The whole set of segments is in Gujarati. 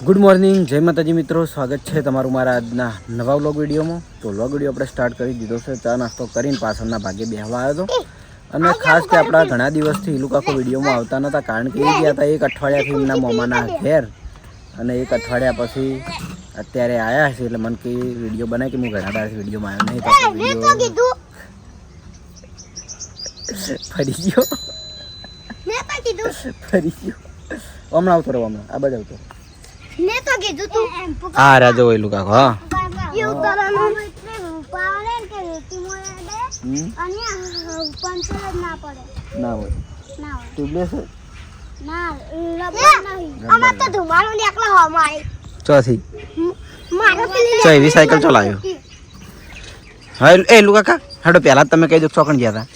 ગુડ મોર્નિંગ, જય માતાજી મિત્રો. સ્વાગત છે તમારું મારા આજના નવા વ્લોગ વિડીયોમાં. તો વ્લોગ વિડીયો આપણે સ્ટાર્ટ કરી દીધો છે. ચા નાસ્તો કરીને પાછળના ભાગે બેહવા આવ્યો હતો. અને ખાસ કે આપણા ઘણા દિવસથી ઈલુ કાકો વિડીયોમાં આવતા નહોતા, કારણ કે એ ગયા હતા એક અઠવાડિયાથી એમના મામાના ઘેર, અને એક અઠવાડિયા પછી અત્યારે આવ્યા છે. એટલે મને કે વિડીયો બનાવી કે હું ઘણા દાડાથી વિડીયોમાં આવ્યો નહીં, ફરી ગયો હમણાં આવતો રહો, હમણાં આ બાજુ આવતો મેં તો કીધું તું આ રાજો ઓઈલું કાકો. હા એવું કરવાનું પાવડે કે રેતી મોય દે અને પંચર ના પડે ના હોય ના હોય ટ્યુબલેસ ના લબર નહીં અમાર તો ધુમાડો નીકળો હો મારી ચોથી મારો પેલી ચો એવી સાયકલ ચલાવ્યો. હા એ લુકા કાકા હાડો પહેલા તમે કહી દો ચોકણ ગયા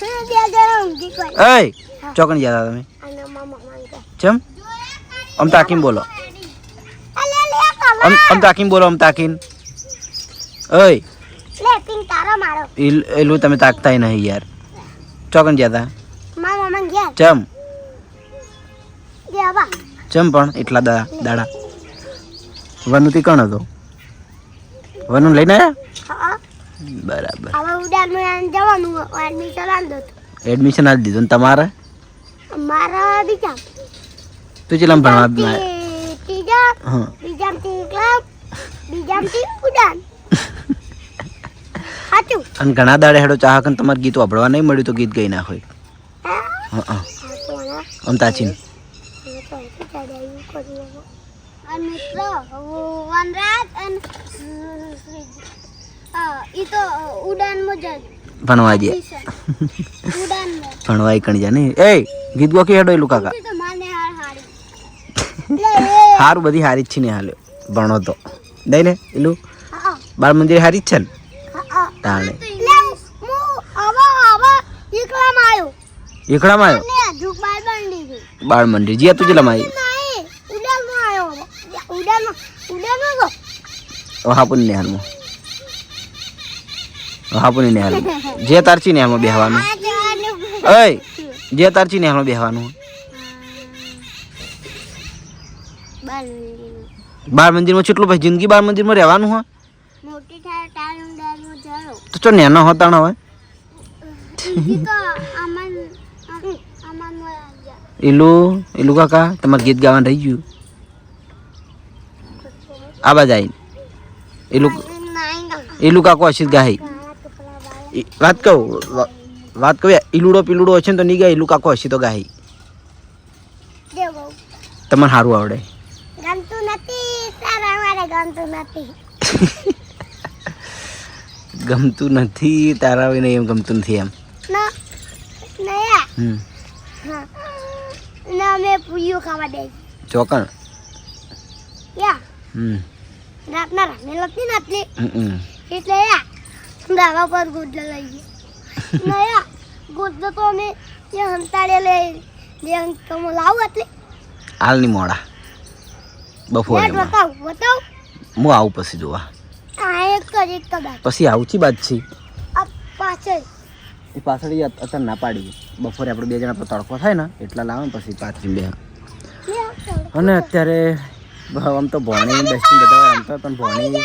બે જરા ઊંઘી કોઈ હતા. એ ચોકણ ગયા હતા તમે અને મામા માંગે ચમ આમ તાકીમ બોલો, અલે લે કલા આમ તાકીમ બોલો, આમ તાકીન. ઓય લે પિંગ તારો મારો એલું તમે તાકતાય નહીં યાર. ચોકણ ગયા હતા મામા માંગે ચમ દેવા ચમ પણ એટલા દાડા વનુથી કણ હતો? વનુ લઈને આવ્યા? હા બરાબર. હવે ઉડાનમાં જવાનું એડમિશન આલ દો એડમિશન આપી દીધું ને તમારે? મારા બીજા તું ચેલામ ભણવા ત્રીજા હા બીજામથી ક્લાસ બીજામથી ઉડાન સાચું અને ઘણા દાડે હેડો ચાહક ને તમારે ગીત વાપરવા નહીં મળ્યું તો ગીત ગઈ ના હોય. હા હા આમ તાચીન અને મિત્રો વનરાજ અને ઈ તો ઉડાનમાં જ ભણવા ગયા ઉડાનમાં ભણવા કણ જા નહીં. એ ગીત ગોખી હેડો એલું કાકા. તો માને હારી હારું બધી હારી જ છે ને હાલ્યો ભણો તો દઈ ને એલું હા બાળ મંદિર હારી જ છે ને હા તાણે. લે હું આવા એકલામાં આવ્યો એકડામાં આવ્યો ને જુક બાર બંડી ગઈ બાળ મંદિર જીયા તું ચેલામાં આવી? નહીં ઉડાનમાં આવ્યો ઉડાનમાં ગો હાપુન ને હાલમાં હાપુન ને હાલમાં જે તારચી ને હાલમાં બેહવાનું. ઓય જે તારચી ને હાલમાં બેહવાનું. બાળ મંદિરમાં કેટલું ભાઈ જિંદગી બાળ મંદિરમાં રહેવાનું હોય મોટી થાય ટાળું ડાળમાં જાયો તો ચો નેનો હોતા ન હોય. ઈ તો અમન મોયા એલું કાકા તમારે ગીત ગાવાનું રહી ગયું. આ બાજ આવીને એલું કાકો હશે ગાય. વાત કહું ઈલુડો પીલુડો હશે ને તો નહીં ગાય. એલું કાકો હશે તો ગાય. તમને સારું આવડે. ગમતું નથી તારા મારે ગમતું નથી ગમતું નથી તારા હોય ને એમ ગમતું નથી એમ. ના નયા હમ હા ના મે પૂયું ખાવા દે ચોકણ. યા હમ રાતના રમેલો નથી હમ એટલે યા ડાબા પર ગુડલો લઈ ગયો નયા ગુડલો તો અમે જે હંતાડે લઈ જે તમે લાવ એટલે હાલ ની મોડા બપોરે બતાવ હું આવું પછી જોવા. આ એક તો બાદ પછી આવું ચી બાદ છે આ પાછળ એ પાછળ અત્યારે ના પાડી. બપોરે આપણે બે જણા પર તડકો થાય ને એટલા લાવે પછી પાથરી બે. અને અત્યારે આમ તો ભોણી બેસી બધા રમતા પણ ભોણી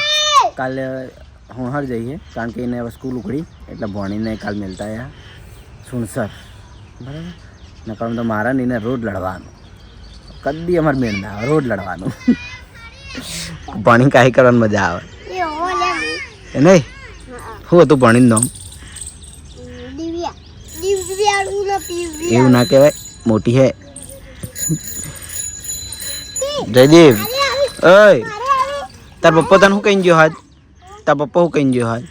કાલે હોણહાર જઈએ, કારણ કે એને હવે સ્કૂલ ઉખડી એટલે ભોણીને કાલ મેલતા આવ્યા સુણસર. બરાબર ને કારણ તો મારા ને એને રોજ લડવાનું કદી અમારે મેળ ના આવે. રોજ લડવાનું ભણી કાંઈ કરવાની મજા આવે એ હો લે એ નહીં. શું હતું ભણીનું નામ? દિવ્યાળું ન પીવ્યા એવું ના કહેવાય, મોટી હે. જયદેવ ઓય તાર પપ્પા તને શું કહીને ગયો હાજ? તાર પપ્પા શું કહીને ગયો હાજ?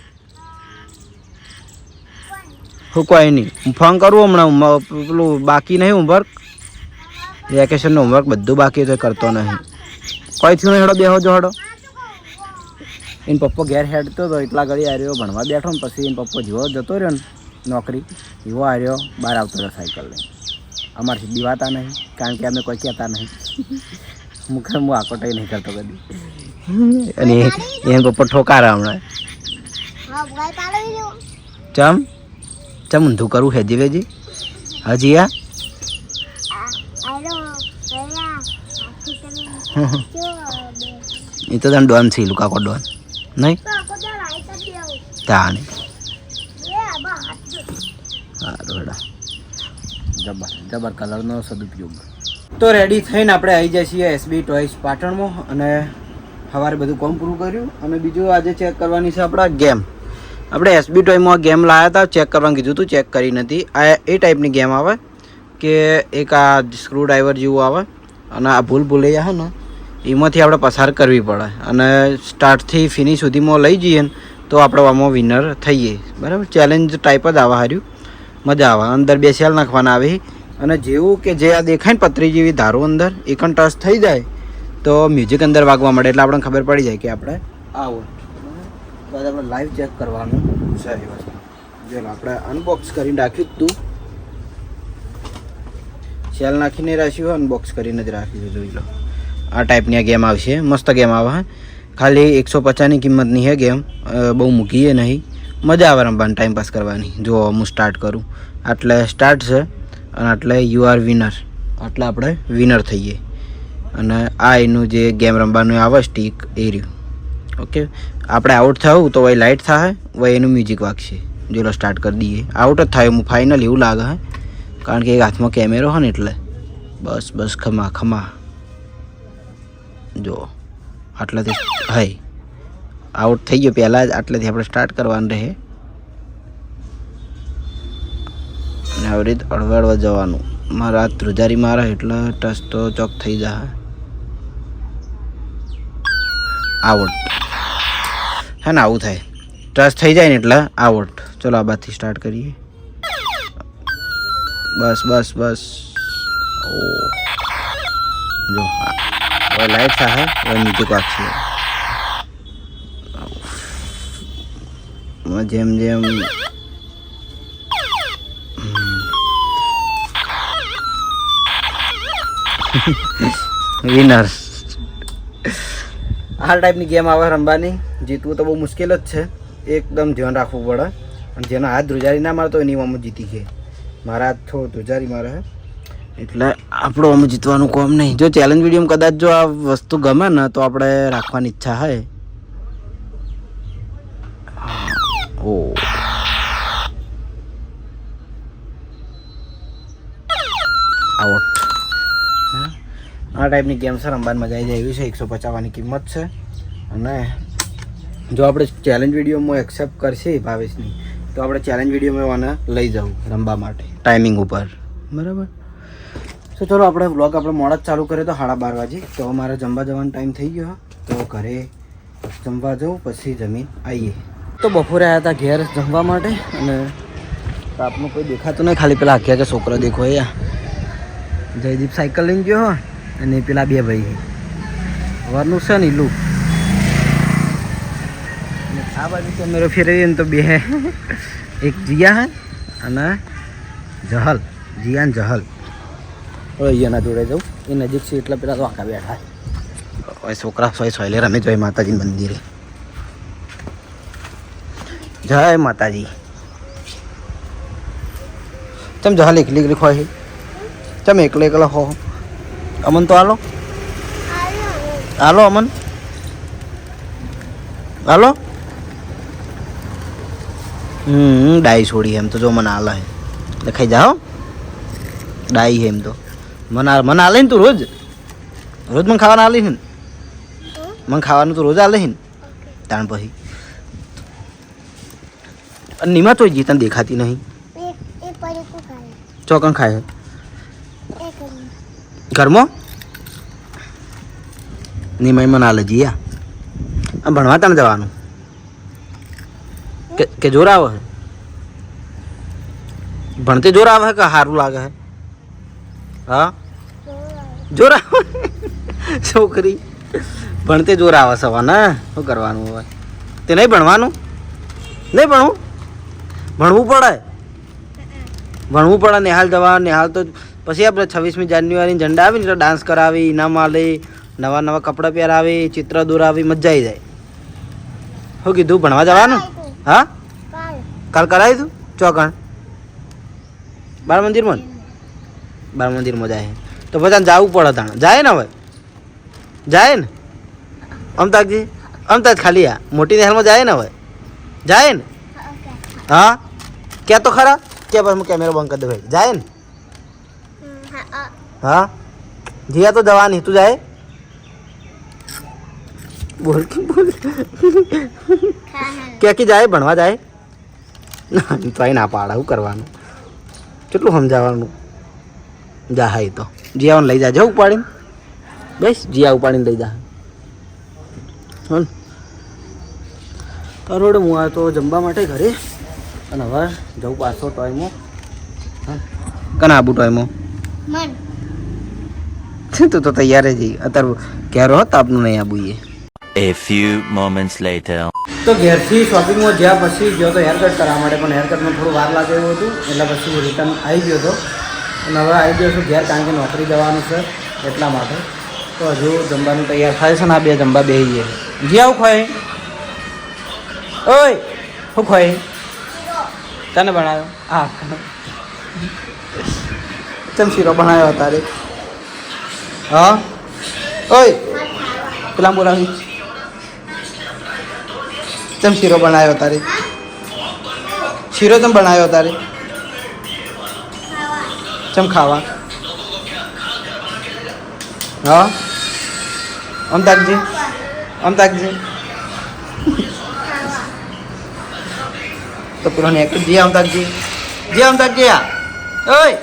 શું કોઈ નહીં. હું ફોન કરું હમણાં. પેલું બાકી નહીં હોમવર્ક, વેકેશનનું હોમવર્ક બધું બાકી તો કરતો નહીં. કોઈ થયું નહીં. હેડો બેહો જો હેડો. એને પપ્પો ઘેર હેડતો હતો એટલા ઘડી આવ્યો ભણવા બેઠો ને પછી એને પપ્પો જેવો જતો રહ્યો ને નોકરી એવો આવ્યો બહાર આવતો રહ્યો સાયકલ લઈને. અમારે દીવાતા નહીં, કારણ કે અમે કોઈ કહેતા નહીં. હું આકોટાઈ નહીં કરતો કદી. અને એને પપ્પો ઠોકારા હમણાં. હા ભાઈ પાડવી દો ચમ ઊંધું કરું હેજી વેજી હજી આ આરો આયા આખી તમે એ તો તને ડોન છે લુકા કો ડોન નહીં તાણે સારું હેડા જબર જબર કલરનો સદુપયોગ. તો રેડી થઈને આપણે આવી જાય છીએ એસબી ટોયસ પાટણમાં અને સવારે બધું કામ પૂરું કર્યું અને બીજું આજે ચેક કરવાની છે આપણા ગેમ. આપણે એસબી ટોયમાં ગેમ લાવ્યા હતા, ચેક કરવાનું કીધું હતું, ચેક કરી નથી. આ એ ટાઈપની ગેમ આવે કે એક આ સ્ક્રૂ ડ્રાઈવર જેવું આવે અને આ ભૂલૈયા છે ને એમાંથી આપણે પસાર કરવી પડે અને સ્ટાર્ટથી ફિનિશ સુધીમાં લઈ જઈએ ને તો આપણે આમાં વિનર થઈએ. બરાબર, ચેલેન્જ ટાઈપ જ આવે, હાર્યું મજા આવે. અંદર બે સેલ નાખવાના આવે અને જેવું કે જે આ દેખાય ને પતરી જેવી ધારો અંદર એકન ટચ થઈ જાય તો મ્યુઝિક અંદર વાગવા મળે એટલે આપણને ખબર પડી જાય કે આપણે આવો. તો આજે આપણે લાઈવ ચેક કરવાનું છે એ વસ્તુ. જો આપણે અનબોક્સ કરીને રાખ્યું જ તું, સેલ નાખીને રાખ્યું, અનબોક્સ કરીને જ રાખ્યું. જોઈ લો, આ ટાઈપની આ ગેમ આવશે, મસ્ત ગેમ આવે. ખાલી 150ની કિંમતની છે ગેમ, બહુ મૂકી એ નહીં, મજા આવે રમવાની, ટાઈમ પાસ કરવાની. જો હું સ્ટાર્ટ કરું, આટલે સ્ટાર્ટ છે અને આટલે યુ આર વિનર, આટલે આપણે વિનર થઈએ. અને આ એનું જે ગેમ રમવાનું આવે સ્ટીક એ રહ્યું. ઓકે, આપણે આઉટ થવું તો વહી લાઇટ થાય, વહી એનું મ્યુઝિક વાગશે. જો સ્ટાર્ટ કરી દઈએ, આઉટ જ થાય હું ફાઇનલ એવું લાગે હે, કારણ કે એક હાથમાં કેમેરો હોય ને એટલે. બસ બસ ખમા ખમા. જો આટલાથી હાય આઉટ થઈ ગયો પહેલાં જ, આટલેથી આપણે સ્ટાર્ટ કરવાનું રહે અને આવી રીતે અડવાડવા જવાનું. મારા હાથ ધ્રુજારી મારે એટલે ટચ તો ચોક થઈ જાય. આઉટ હે ને, આવું થાય, ટચ થઈ જાય ને એટલે આઉટ. ચલો આ બાદથી સ્ટાર્ટ કરીએ. બસ બસ બસ. ઓ જો લાઈટ થાય મ્યુઝિક વાગશે. જેમ જેમ વિનર. આ ટાઈપની ગેમ આવે રમવાની. જીતવું તો બહુ મુશ્કેલ જ છે, એકદમ ધ્યાન રાખવું પડે. અને જેનો હાથ ધ્રુજારી ના મારતો એની આમ જીતી છે. મારા હાથ થોડું ધ્રુજારી મારે એટલે આપણું આમ જીતવાનું કોમ નહીં. જો ચેલેન્જ વિડીયોમાં કદાચ જો આ વસ્તુ ગમે ને તો આપણે રાખવાની ઈચ્છા હોય. ઓ આઉટ. આ ટાઈપની ગેમ છે, રમવાની મજા આવી જાય એવી છે. 150ની કિંમત છે. અને જો આપણે ચેલેન્જ વિડીયોમાં એક્સેપ્ટ કરશે ભાવેશની તો આપણે ચેલેન્જ વિડીયોમાં આને લઈ જવું રમવા માટે ટાઈમિંગ ઉપર. બરાબર, તો ચલો આપણે વ્લોગ આપણે મોડા જ ચાલુ કરીએ તો 12:30 વાગે. તો મારે જમવા જવાનો ટાઈમ થઈ ગયો, તો ઘરે જમવા જવું, પછી જમીન આવીએ. તો બપોરે આવ્યા હતા ઘેર જમવા માટે અને આપનું કોઈ દેખાતું નહીં, ખાલી પેલા આખ્યા કે છોકરા દેખો. યા જયદીપ સાયકલ લઈને ગયો હોય અને પેલા બે ભાઈ વરનું છે ને લુક. આ બાજુ કેમેરો ફેરવીએ ને તો બે એક જીયા હે અને જહલ, જીયા ને જહલ. અહીંયાના જોડે જાઉં, એ નજીક છે એટલે પેલા તો આખા બેઠા હોય. છોકરા સોયલે રમે જોઈએ માતાજી મંદિરે. જય માતાજી. ચમ જહલ એકલી એકલી ખોય, ચમ એકલા એકલા ખો. અમન તો હાલો હાલો, અમન હાલો. ડાઈ છોડી એમ તો જો મને હાલે એટલે ખાઈ જાઓ. ડાઈ એમ તો મને હાલે ને તું રોજ રોજ મને ખાવાના હાલે છે ને, મને ખાવાનું તો રોજ હાલે છે ને. તાણ પછી નીમા તો જી તને દેખાતી નહીં. ચોકન ખાય ઘરમાં નીમા મને હાલે જીયા. આમ ભણવા તને જવાનું કે જોર આવે છે? ભણતે જોર આવે કે સારું લાગે છે? હા જોર આવે. છોકરી ભણતે જોર આવે સવા ને શું કરવાનું હવે? તે નહીં ભણવાનું? નહીં ભણવું? ભણવું પડે, ભણવું પડે. નિહાલ જવા, નિહાલ તો પછી આપણે 26મી જાન્યુઆરી ઝંડા આવે ને એટલે ડાન્સ કરાવી, ઇનામ આલે, નવા નવા કપડાં પહેરાવી, ચિત્ર દોરાવી, મજા આવી જાય. શું કીધું, ભણવા જવાનું? હા કાલ કરાવી તું ચોકણ બાળ મંદિરમાં? બાળ મંદિરમાં જાય તો પછી જવું પડે. તાણ જાય ને, હવે જાય ને. અમતાજી અમતાજ ખાલી આ મોટી નહેરમાં જાય ને હવે જાય ને હા ક્યાં તો ખરા કે બસ હું કેમેરો બંધ કરી દઉં ભાઈ જાય ને હા જીયા તો જવાની તું જાય બોલ ક્યાં જાય ભણવા જાય ના તો અહીં ના પાડા શું કરવાનું કેટલું સમજાવવાનું જા હા એ તો જીયાઓને લઈ જાજો ઉપાડીને બસ જીયા ઉપાડીને લઈ જા હો કરોડ હું આ તો જમવા માટે ઘરે અને હવે જવું પાછો ટોયમો હા કના આબુ ટોયમો મન તું તો તૈયાર જ જઈ અત્યારે ક્યારે હોત આપનું નહીં આબુ એ A few moments later. તો ઘેરથી શોપિંગમાં જ્યાં પછી ગયો તો હેરકટ કરવા માટે પણ હેરકટમાં થોડું વાર લાગે એવું હતું એટલે પછી હું રિટર્ન આવી ગયો હતો અને હવે આવી ગયો છું ઘેર કારણ કે નોકરી જવાનું છે એટલા માટે તો હજુ જમવાનું તૈયાર થાય છે ને આ બે જમવા બેસી જઈએ જી આવું ખોય ઓય શું ખોય તને બનાવ્યો હા ચમ શીરો બનાવ્યો તારે હા ઓય પેલા બોલાવી ચમ શીરો બનાવ્યો તારે શીરો ચમ બનાવ્યો તારે ચમ ખાવા હા અમતાકજી તો પેલો ને જી અમતાકજી આ ઓય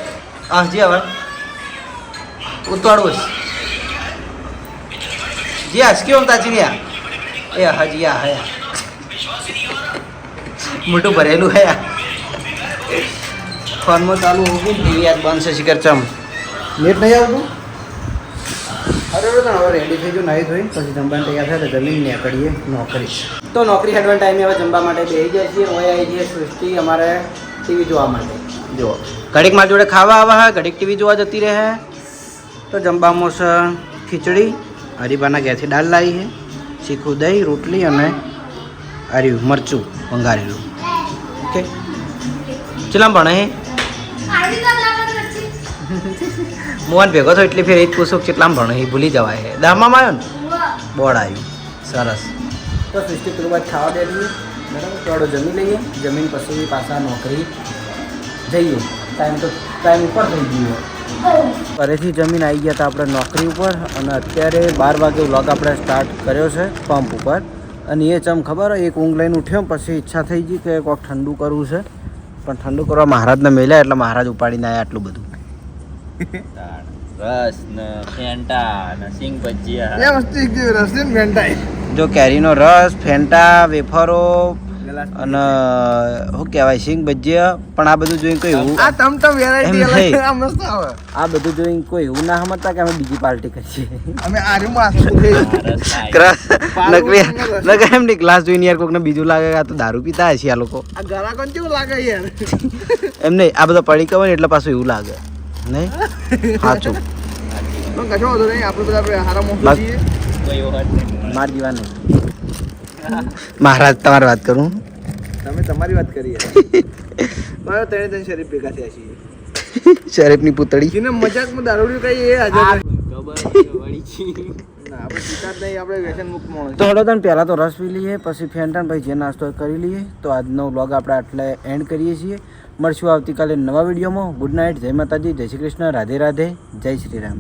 આ જી હવે ઉતાળવું જી આ ક્यों અમતાજી ને એ હાજી આ હે મોટું ભરેલું હે ફોનમાં ચાલુ હોગી ટીવી યાદ બંધ છે શિખર ચમ નેટ નહીં આવતું અરે હવે રેડી થઈ ગયું નાહી ધોઈ પછી જમવાનું તૈયાર થાય તો જમીન નીકળીએ નોકરી તો નોકરી હેડવાના ટાઈમે હવે જમવા માટે બેસી જાય છીએ ઓય આવી જઈએ સૃષ્ટિ અમારે ટીવી જોવા માટે જુઓ ઘડીક મારી જોડે ખાવા આવે હે ઘડીક ટીવી જોવા જતી રહે તો જમવામાં છે ખીચડી હરીબાના ઘેરથી દાળ લાવી છે શીખું દહીં રોટલી અને આર્યું મરચું વંગારેલું ઓકે ચલામ ભણે હે મોહન ભેગો તો એટલી ફેર એ જ પૂછું કેટલામ ભણે એ ભૂલી જવાય હે દામાં આવ્યો ને બોર્ડ આવ્યું સરસ તો સૃષ્ટિ પેલું બાદ ખાવા બેઠી બરાબર થોડો જમી લઈએ જમીન પછી પાછા નોકરી જઈએ ટાઈમ ઉપર થઈ ગયો ઘરેથી જમીન આવી ગયા હતા આપણે નોકરી ઉપર અને અત્યારે 12 વાગે વ્લોગ આપણે સ્ટાર્ટ કર્યો છે પંપ ઉપર અને એ ચમ ખબર હોય એક ઊંઘ લઈને ઉઠ્યો પછી ઈચ્છા થઈ ગઈ કે કોઈક ઠંડુ કરવું છે પણ ઠંડુ કરવા મહારાજને મેલ્યા એટલે મહારાજ ઉપાડીને આવ્યા આટલું બધું રસ ને ફેંટા ને સિંગ ભજીયા એ વસ્તુ એક જેવી રસ ને ફેંટા જો કેરીનો રસ ફેંટા વેફરો અને શું કહેવાય સિંગ ભજીયા પણ આ બધું જોઈને કોઈ એવું આ ટમટમ વેરાયટી એમ અલગ નહીં. આ મસ્ત આવે આ બધું જોઈને કોઈ એવું ના સમજતા કે અમે બીજી પાર્ટી કરીએ અમે આર્યુમાં એમ નહીં ગ્લાસ જોઈને યાર કોકને બીજું લાગે કે આ તો દારૂ પીતા હશે આ લોકો આ ગરાકોન કેવું લાગે યાર એમ નહીં આ બધા પડી હોય ને એટલે પાછું એવું લાગે નહીં સાચું પણ કશો વાંધો નહીં આપણે બધા હારા મોકલી બસ. દઈએ કોઈ વખત નહીં માર જીવા નહીં મહારાજ તમારી વાત કરું તમે તમારી વાત કરી યાર મારો ત્રણ શરીફ ભેગા થયા છીએ શરીફની પૂતળી જેને મજાકમાં દારૂડિયું કહીએ એ હાજર નથી. ખબર વળી ના આપણે પીતા જ નહીં આપણે વ્યસન મુક્ત માણસ તો હળો તને પહેલાં તો રસ પી લઈએ પછી ફેન્ટાન પછી જે નાસ્તો હોય કરી લઈએ તો આજનો વ્લોગ આપણે આટલે એન્ડ કરીએ છીએ મળશું આવતીકાલે નવા વિડીયોમાં ગુડ નાઇટ જય માતાજી જય શ્રી કૃષ્ણ રાધે રાધે જય શ્રી રામ